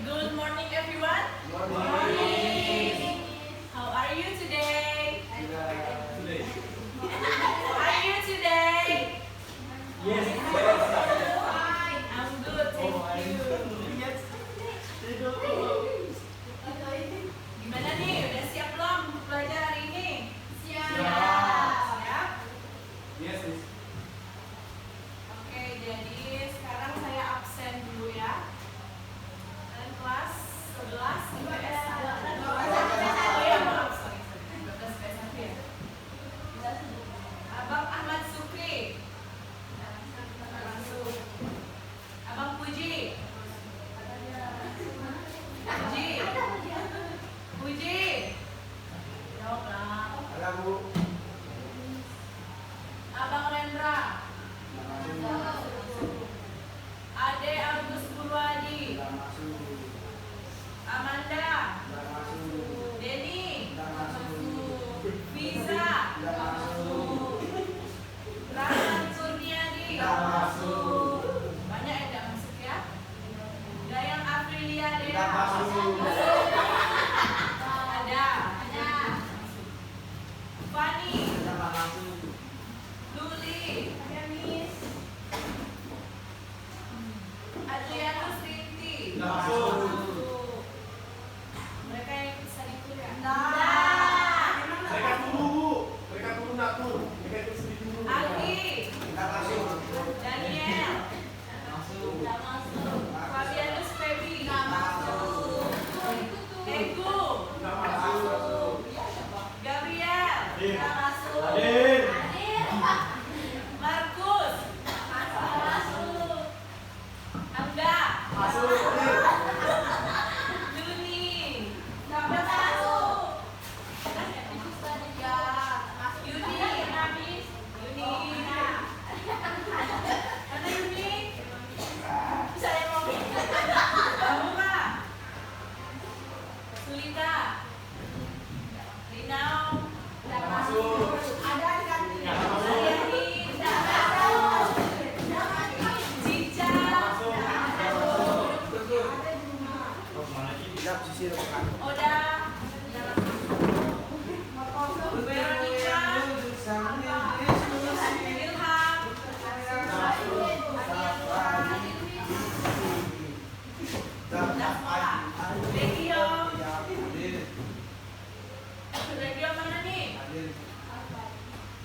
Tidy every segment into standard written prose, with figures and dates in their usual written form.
Good morning, everyone. Good morning. How are you today? Today. Are you today? Yes. I'm good, thank you. Gimana nih? Udah siap belum untuk belajar hari ini? Siap? Yes. Oke, jadi sekarang saya absen dulu ya. Kalian kelas 11 IPS 1. Oh ya, maaf, sorry. 12 IPS 1 ya. Abang Ahmad Sukri. Masuk. Abang Puji. Puji. Jawab lah. Ada Bu. Abang Rendra. Ade Agus Purwadi. Amanda. Denny. Fiza. Rahman Kurniadi. Banyak yang tidak masuk ya. Dayang Aprilia Dea. Ada. Fani. Luli. Adrianus Rinti. Mereka yang bisa dikuliah. Mereka tunggu. Mereka tunggu dapur. Mereka itu sedih dulu. Agi. Daniel. Fabianus Febi. Egu. Gabriel. Hadir. Markus. Angga. Juni. Yuni. Mana Yuni? Saya mau. Kamu mah. Sulita. Linau. Ariani. Cica. Oda. Veronica. Ilham. Regio. Regio mana nih?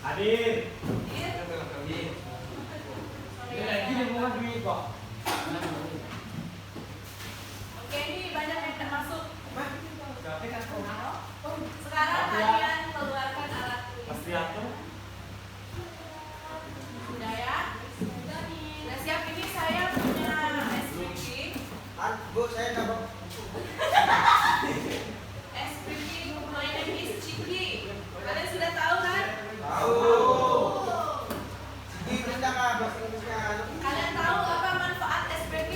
Hadir. Dir? Ini lagi yang mau duit kok. Oke, ini banyak yang tidak masuk. Sekarang kalian keluarkan alat tulis. Pasti aku. Sudah ya? Sudah siap? Ini saya punya SPP. Bu, saya dapat SPP, my name is Ciki. Kalian sudah tahu kan? tahu. Segi kita nggak bahasa Inggrisnya. Kalian tahu apa manfaat SPP?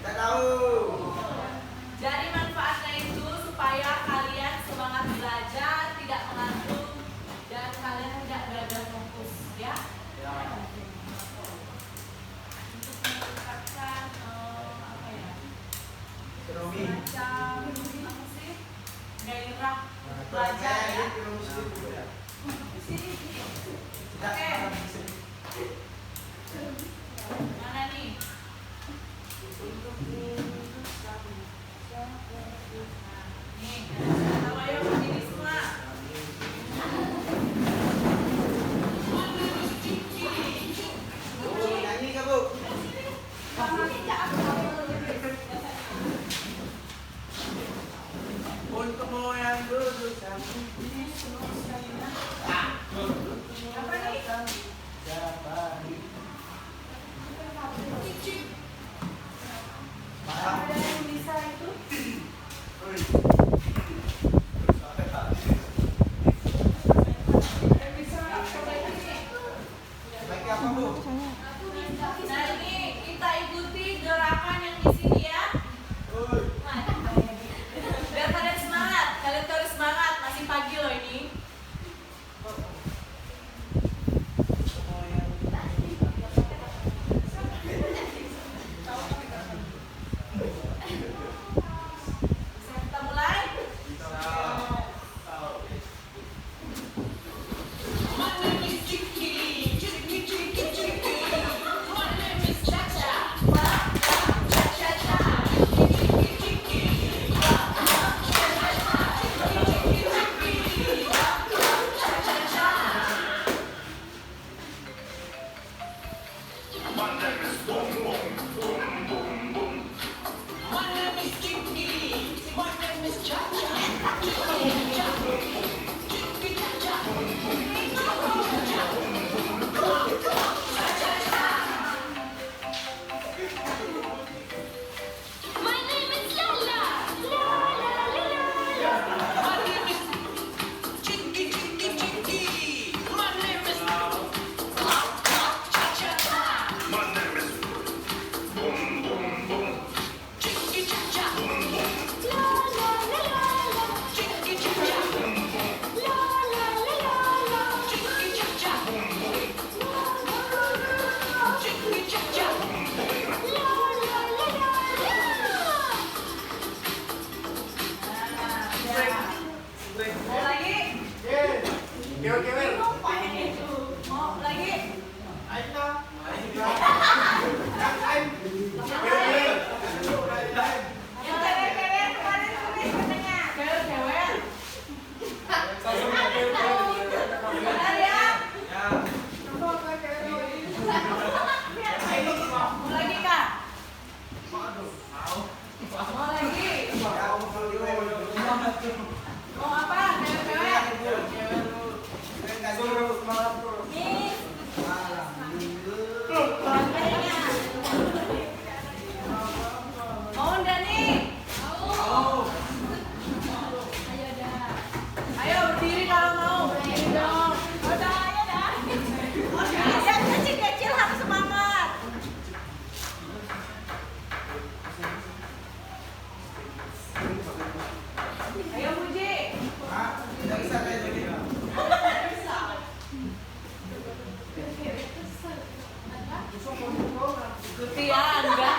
Kita tahu. Jadi manfaatnya itu supaya kalian semangat belajar, tidak mengantuk, dan kalian tidak gagal fokus, ya? Untuk meningkatkan apa ya? Ekonomi. Semacam apa sih? Gairah belajar ya. Oke. Mana nih? Nih, tahu ayo berdiri semua. Bu, nyanyi nggak Bu? Untuk mau yang duduk Apa nih? Ada yang bisa itu? Yang bisa coba ini. Baik apa Bu? Nah ini kita ikuti gerakan yang di sini ya. Biar kalian semangat, kalian harus semangat, masih pagi loh ini. Mau lagi? Bingung pengen itu. Mau lagi? Yang kewer-kewer kemarin tulis katanya. Kewer-kewer. Benar ya? Mau lagi Kak? Mau lagi? Mau apa? Kewer-kewer. Nih. Mau enggak nih? Mau. Ayo dah. Ayo berdiri kalau mau. Berdiri dong. Udah, ayo dah. Yang kecil-kecil harus semangat. Ayo Puji. Tidak bisa kayak begini. Ikuti ya, enggak.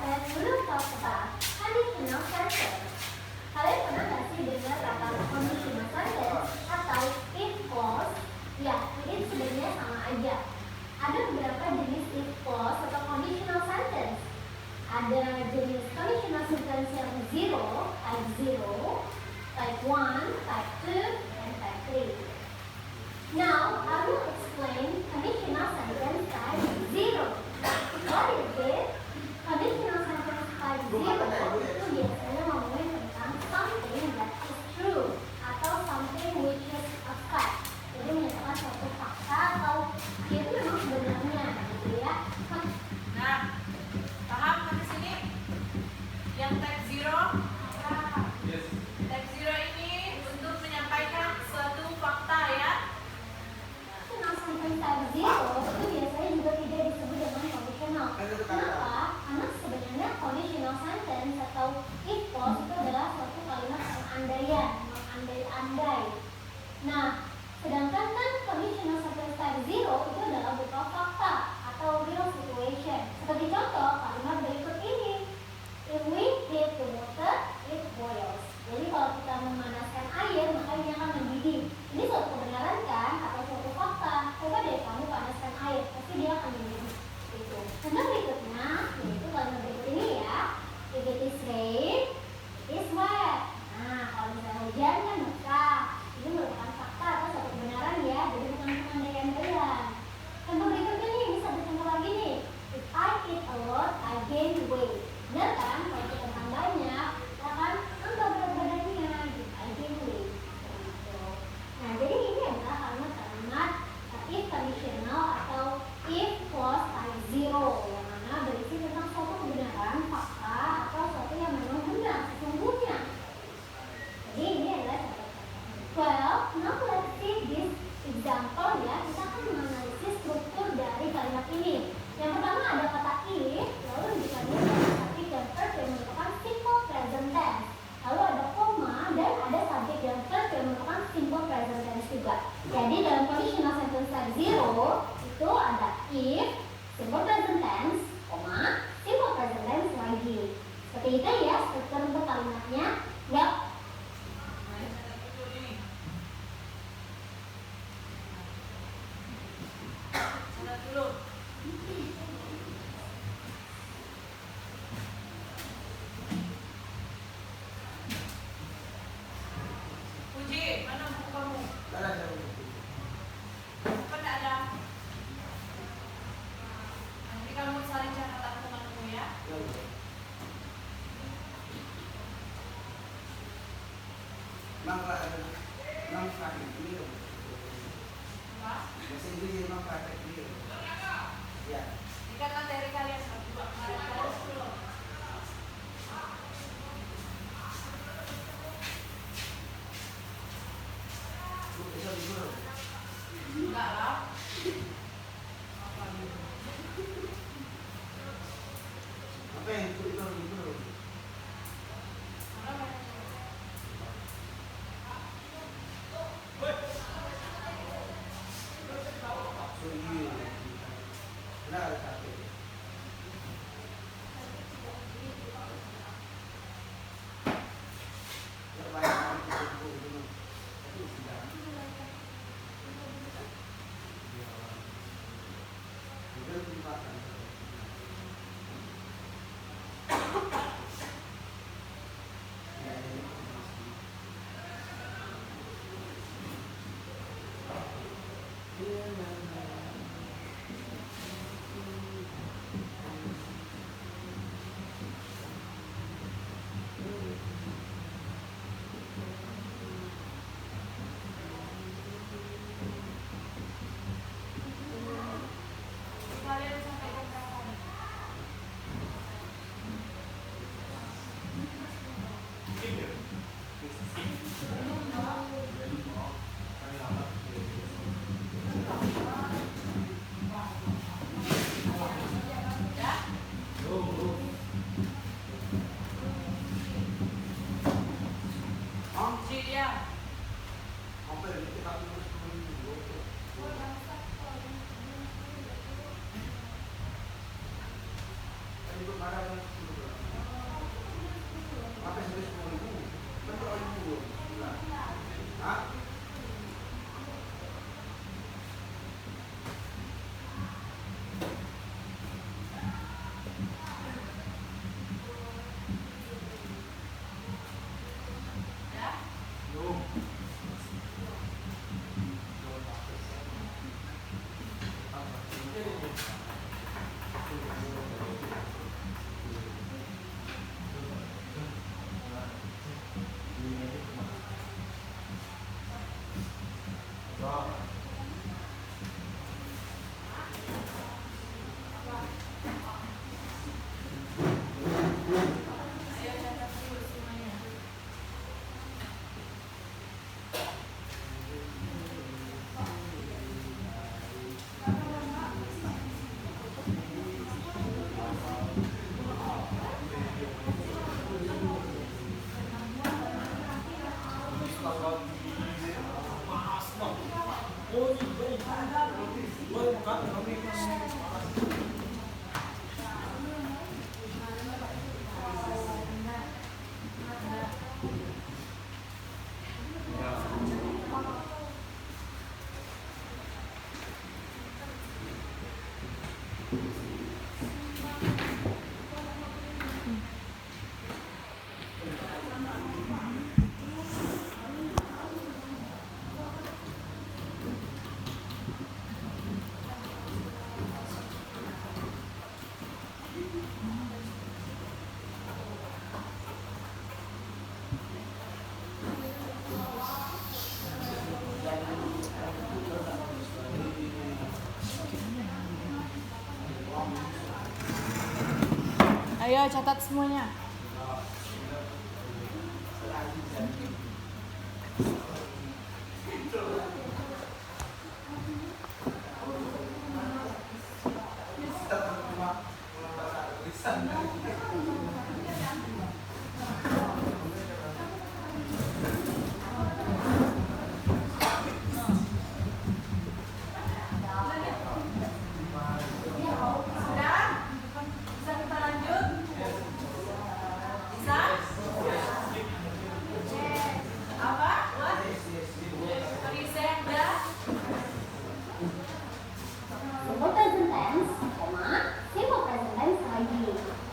and we'll talk about conditional sentence. Kalian pernah nggak sih dengar kata conditional sentence atau if clause? Ya, ini sebenarnya sama aja. Ada beberapa jenis if clause atau conditional sentence. Ada jenis conditional sentence yang type 0, type 1, type 2, and type 3. Now, I will explain conditional sentence type 0. What is it? Conditional sentence type 0 itu biasanya ngomongin tentang something that is true atau something which is a fact. Jadi menyatakan suatu fakta atau dia itu memang sebenarnya, gitu ya. Nah, paham sampai sini? Yang type 0? Yes. Type 0 ini untuk menyampaikan suatu fakta ya. Conditional sentence type 0 itu biasanya juga tidak disebut dengan conditional. Kenapa? Karena sebenarnya conditional sentence atau if clause itu adalah suatu kalimat pengandaian, mengandai-andai. Nah, sedangkan kan conditional sentence type 0 itu adalah berupa fakta atau real situation. Seperti contoh kalimat berikut ini. If we heat the water, it boils. Jadi kalau kita memanaskan air, maka ini akan mendidih. Ini suatu kebenaran kan, atau suatu fakta. Coba deh kamu panaskan air, pasti dia akan mendidih. Gitu. Contoh berikutnya, yaitu kalimat berikut ini ya. If it is rain, it is wet. Nah, kalau misalnya hujan kan basah. Ini merupakan fakta atau suatu kebenaran ya, jadi bukan pengandaian-andaian. Contoh berikutnya nih, bisa contoh lagi nih. If I eat a lot, I gain weight. Benar kan? Kalau kita makan banyak, kita akan tambah berat badannya. Gitu. I gain weight. Gitu. Nah, jadi ini adalah kalimat-kalimat if conditional atau if clause type 0 yang mana berisi tentang suatu kebenaran, fakta atau suatu yang memang benar sesungguhnya. Jadi ini adalah contoh. Well, now let's see this example ya. Kita akan menganalisis struktur dari kalimat ini. Yang pertama ada kata if, lalu dilanjutkan dengan subject dan verb yang merupakan simple present tense. Lalu ada koma dan ada subject dan verb yang merupakan simple present tense juga. Jadi dalam conditional sentence type 0 itu ada if, simple present tense, koma, simple present tense lagi. Seperti itu ya struktur untuk kalimatnya. Ya. Catat dulu. Puji, mana buku kamu? Ada ada. Apa tidak ada? Nanti kamu saling catatan temanmu ya. Memang praktek ini. Apa? Bahasa Inggris memang praktek ini. Ya. Ini kan materi kalian berdua. Kalian harus dulu. Lu bisa libur. Enggak lah. Apa yang itu libur? So you. Benar ada satu. Terbayang itu dulu. Itu sudah. Sudah dimakan. Kalian sampai jam berapa nih? Puji ya. Apa yang kita harus dulu? Itu marah Ayo catat semuanya. Simple present tense, simple present tense lagi.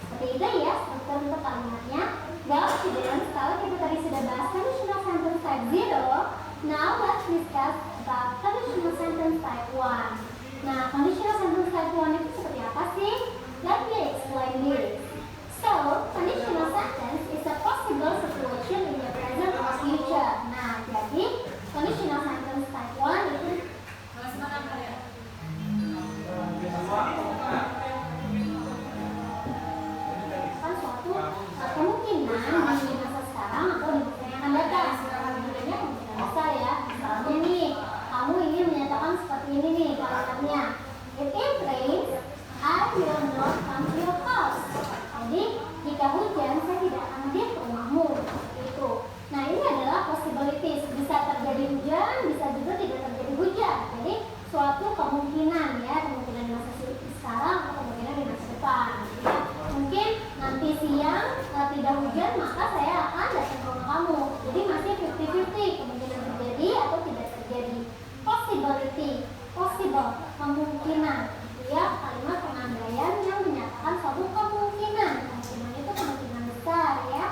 Seperti itu ya struktur untuk kalimatnya. Well, students, kalau kita tadi sudah bahas conditional sentence type 0, now let's discuss about conditional sentence type 1. Nah, conditional sentence type 1 itu seperti apa sih? Let me explain this. So, conditional sentence is a possible situation in the present or future. Nah, jadi conditional sentence type 1 itu kan suatu kemungkinan di masa sekarang atau di masa yang akan datang. Kemungkinannya kemungkinan besar ya. Misalnya nih, kamu ingin menyatakan seperti ini nih kalimatnya. If it rains, I will not come to your house. Jadi, jika hujan, saya tidak akan hadir ke rumahmu. Itu. Nah, ini adalah possibilities. Bisa terjadi hujan, bisa juga tidak terjadi hujan. Jadi, suatu kemungkinan ya, kemungkinan di masa sekarang atau kemungkinan di masa depan. Ya. Mungkin nanti siang tidak hujan, maka saya akan datang ke rumah kamu. Jadi masih 50-50, kemungkinan terjadi atau tidak terjadi. Possibility, possible, kemungkinan. Ya, kalimat pengandaian yang menyatakan suatu kemungkinan. Kemungkinan itu kemungkinan besar ya.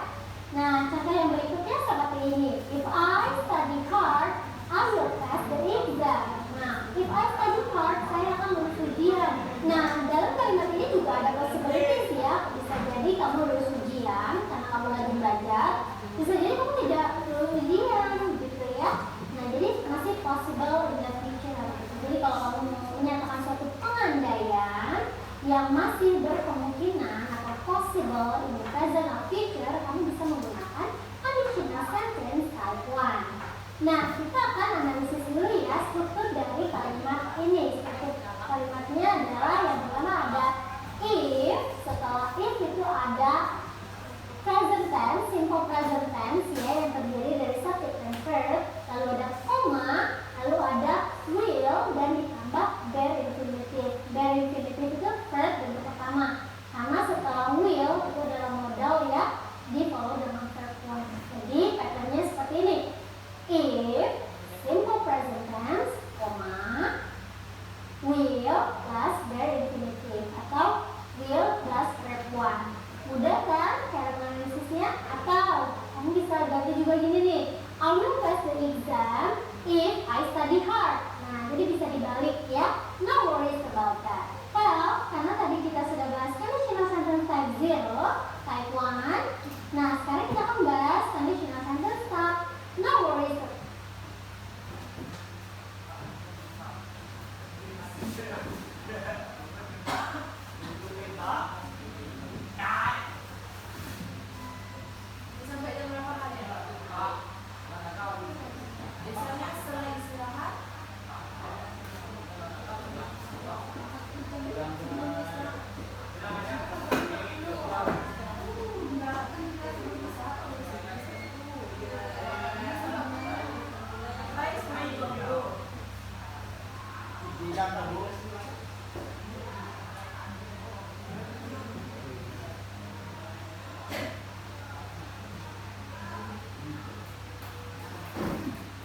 Nah, contoh yang berikutnya seperti ini. If I study hard, I will pass the exam. Nah, if I study hard, saya akan lulus ujian. Nah, dalam kalimat ini juga ada possibilities ya. Bisa jadi kamu lulus ujian karena kamu lagi belajar. Bisa jadi kamu tidak lulus ujian, gitu ya. Nah, jadi masih possible in the future. Jadi kalau kamu menyatakan suatu pengandaian yang masih berkemungkinan atau possible in the present or future, kamu bisa menggunakan conditional sentence type 1. Nah, kita akan analisis dulu ya struktur dari kalimat ini. Struktur kalimatnya adalah yang pertama ada if, setelah if itu ada present tense, simple present tense ya yang terdiri dari subject dan verb, lalu ada koma, lalu ada will dan ditambah bare infinitive. Bare infinitive itu verb bentuk pertama. Karena setelah will itu adalah modal ya, di follow dengan verb form. Jadi patternnya seperti ini. If, simple present tense, koma, will plus bare infinitive atau will plus verb 1. Mudah kan cara menganalisisnya? Atau kamu bisa ganti juga gini nih. I will pass the exam if I study hard. Nah, jadi bisa dibalik ya. No worries about that. Well, karena tadi kita sudah bahas conditional sentence type 0, type 1. Nah, sekarang kita akan bahas conditional sentence type no worries. Sampai jam berapa kan ya? Biasanya setelah istirahat.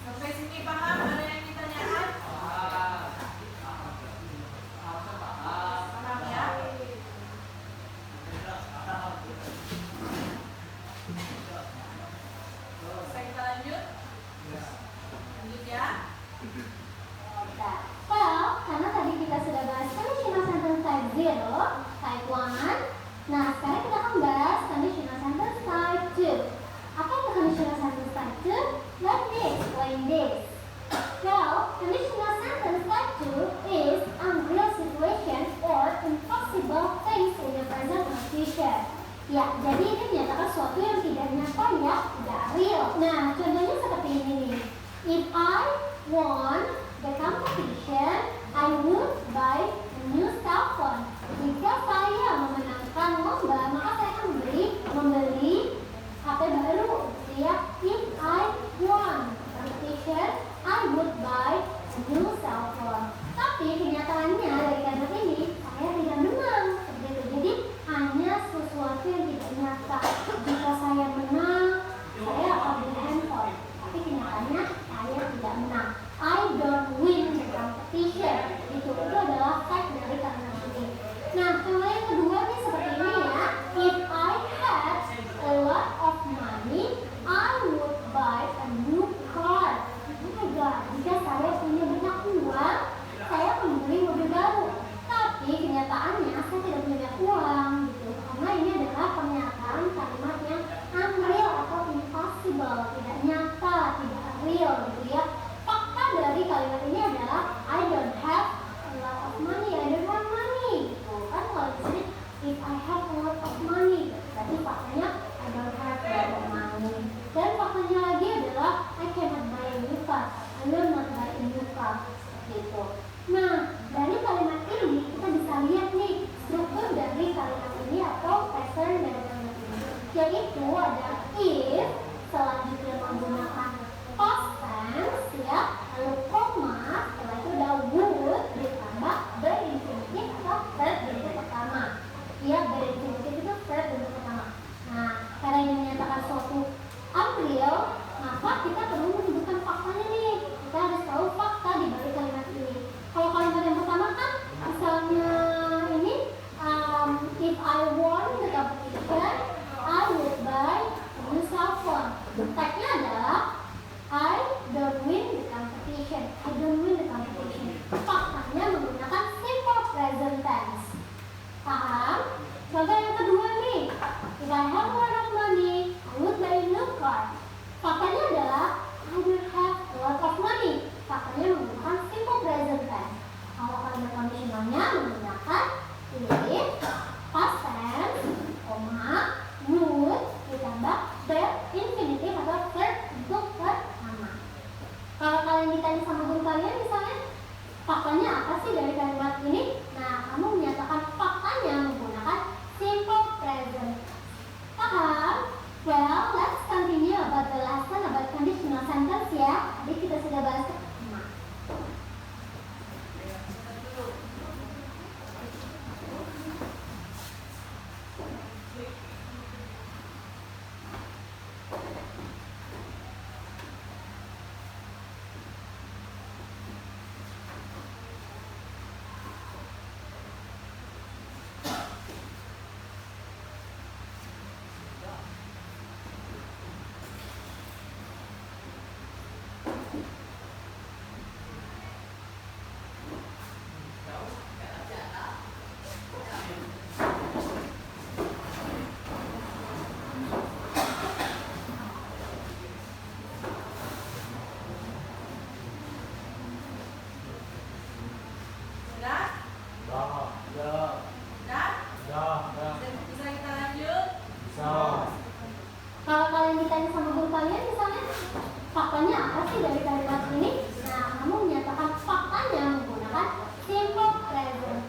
Sampai sini paham? Ada yang ditanyakan? Paham ya? Bisa kita lanjut? Lanjut ya? Well, karena tadi kita sudah bahas conditional sentence type 0, type 1. Nah, sekarang kita akan bahas conditional sentence Jadi ini menyatakan sesuatu yang tidak nyata ya, tidak real. Nah, contohnya seperti ini nih. If I won the competition, I would buy a new cell phone. Jika saya memenangkan lomba, maka saya akan membeli HP baru. Ya, if I won competition, I would buy a new cell phone. Tapi kenyataannya dari kalimat ini saya tidak menang. Seperti itu. Jadi hanya sesuatu yang tidak nyata. Jika saya menang, saya akan beli handphone. Tapi kenyataannya saya tidak menang. I don't win the competition. Itu adalah fact dari kalimat ini. Nah, contoh yang kedua nih seperti ini ya. If I had a lot of money, I would buy a new car. Oh my god, jika saya punya banyak uang, saya akan membeli mobil baru. Tapi kenyataannya saya tidak punya uang gitu. Karena ini adalah pernyataan kalimat yang unreal atau impossible, tidak nyata, tidak real gitu ya. Fakta dari kalimat ini adalah I don't have a lot of money, I don't have money gitu. Kan kalau di sini if I have a lot of money, berarti faktanya I don't have a lot of money. Dan faktanya lagi adalah I cannot buy a new car, I will not buy a new car gitu. Nah, dari kalimat ini kita bisa lihat nih struktur dari kalimat ini atau pattern dari kalimat ini, yaitu ada if, selanjutnya menggunakan past tense ya, lalu koma, setelah itu ada would ditambah verb infinitif atau verb bentuk pertama. Ya, verb infinitif itu verb bentuk pertama. Nah, karena ini menyatakan suatu unreal, maka kita perlu menyebutkan faktanya nih. Kita harus tahu fakta di balik kalimat ini. Kalau kalimat yang pertama kan, misalnya ini, if I won the competition, I would buy a new cell phone. Tagnya adalah I don't win the competition. I don't win the competition. Faktanya menggunakan simple present tense. Paham? Contoh yang kedua nih, if I have a lot of money, I would buy a new car. Faktanya adalah I don't have a lot of money. Faktanya menggunakan simple present tense. Kalau kalimat conditionalnya menggunakan if, past tense, koma, would ditambah verb infinitif atau verb bentuk pertama. Kalau kalian ditanya sama guru kalian misalnya, faktanya apa sih dari kalimat ini? Nah, kamu menyatakan faktanya menggunakan simple present. Paham? Well, let's continue about the lesson about conditional sentence ya. Tadi kita sudah bahas pertama. Kalau kalian ditanya sama guru kalian misalnya, faktanya apa sih dari kalimat ini? Nah, kamu menyatakan faktanya menggunakan simple present.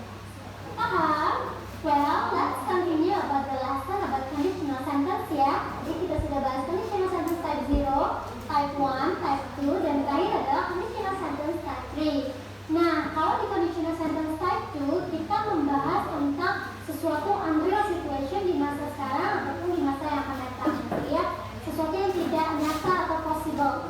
Paham? Well, let's continue about the lesson about conditional sentence ya. Jadi kita sudah bahas conditional sentence type 0, type 1, type 2, dan terakhir adalah conditional sentence type 3. Nah, kalau di conditional sentence type 2, kita membahas tentang sesuatu unreal situation di masa sekarang ataupun di masa yang akan datang ya. Sesuatu yang tidak nyata atau possible,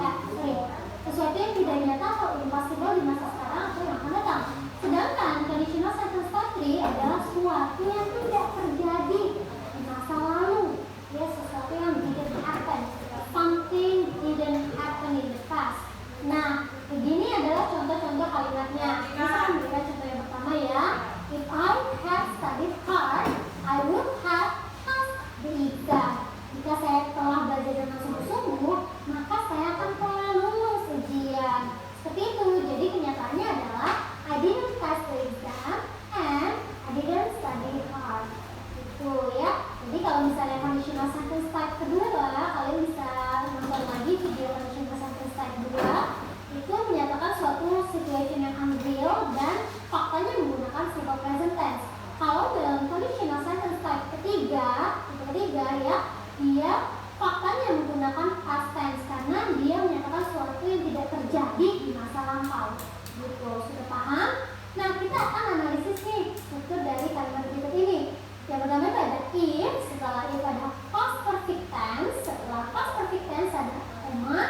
dia faktanya menggunakan past tense karena dia menyatakan sesuatu yang tidak terjadi di masa lampau. Gitu, sudah paham? Nah, kita akan analisis nih struktur dari kalimat berikut ini. Yang pertama itu ada if, setelah if ada past perfect tense, setelah past perfect tense ada koma,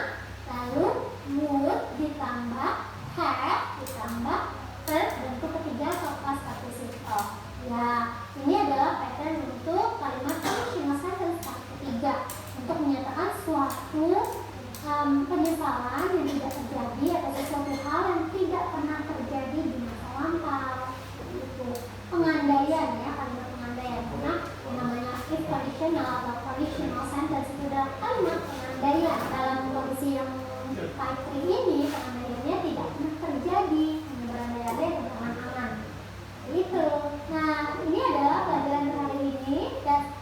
lalu would ditambah have ditambah verb bentuk ketiga atau past participle. Ya, ini adalah pattern untuk kalimat conditional sentence tahap ketiga untuk menyatakan suatu penyesalan yang tidak terjadi atau sesuatu hal yang tidak pernah terjadi di masa lampau. Itu pengandaian ya, kalimat pengandaian karena yang namanya if conditional atau conditional sentence itu adalah kalimat pengandaian. Dalam kondisi yang type 3 ini pengandaiannya tidak pernah terjadi, hanya berandai-andai dan angan-angan. Itu. Nah, ini adalah pelajaran hari ini dan